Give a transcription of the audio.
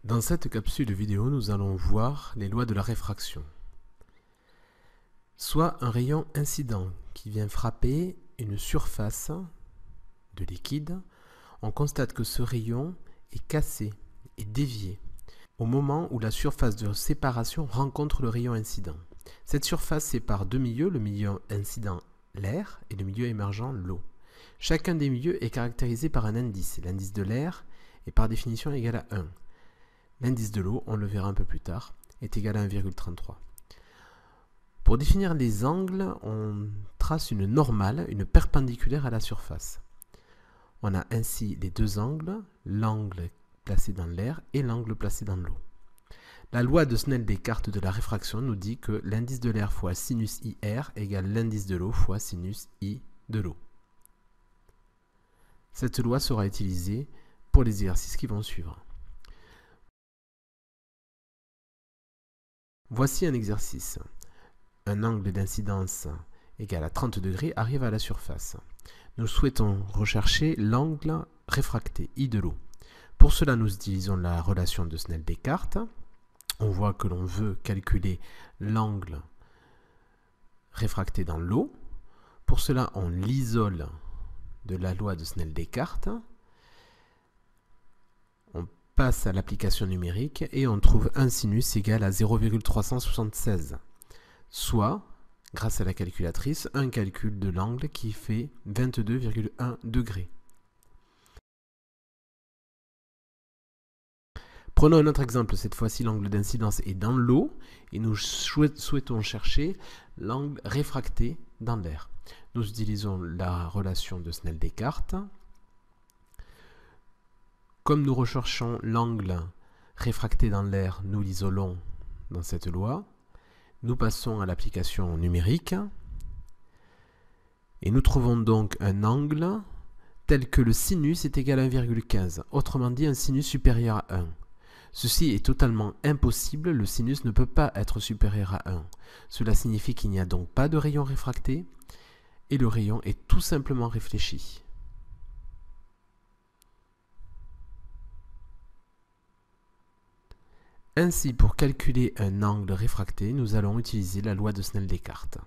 Dans cette capsule vidéo, nous allons voir les lois de la réfraction. Soit un rayon incident qui vient frapper une surface de liquide, on constate que ce rayon est cassé et dévié au moment où la surface de séparation rencontre le rayon incident. Cette surface sépare deux milieux, le milieu incident l'air et le milieu émergent l'eau. Chacun des milieux est caractérisé par un indice. L'indice de l'air est par définition égal à 1. L'indice de l'eau, on le verra un peu plus tard, est égal à 1,33. Pour définir les angles, on trace une normale, une perpendiculaire à la surface. On a ainsi les deux angles, l'angle placé dans l'air et l'angle placé dans l'eau. La loi de Snell-Descartes de la réfraction nous dit que l'indice de l'air fois sinus IR égale l'indice de l'eau fois sinus I de l'eau. Cette loi sera utilisée pour les exercices qui vont suivre. Voici un exercice. Un angle d'incidence égal à 30 degrés arrive à la surface. Nous souhaitons rechercher l'angle réfracté, I de l'eau. Pour cela, nous utilisons la relation de Snell-Descartes. On voit que l'on veut calculer l'angle réfracté dans l'eau. Pour cela, on l'isole de la loi de Snell-Descartes. On passe à l'application numérique et on trouve un sinus égal à 0,376, soit, grâce à la calculatrice, un calcul de l'angle qui fait 22,1 degrés. Prenons un autre exemple, cette fois-ci l'angle d'incidence est dans l'eau et nous souhaitons chercher l'angle réfracté dans l'air. Nous utilisons la relation de Snell-Descartes. Comme nous recherchons l'angle réfracté dans l'air, nous l'isolons dans cette loi. Nous passons à l'application numérique et nous trouvons donc un angle tel que le sinus est égal à 1,15, autrement dit un sinus supérieur à 1. Ceci est totalement impossible, le sinus ne peut pas être supérieur à 1. Cela signifie qu'il n'y a donc pas de rayon réfracté et le rayon est tout simplement réfléchi. Ainsi, pour calculer un angle réfracté, nous allons utiliser la loi de Snell-Descartes.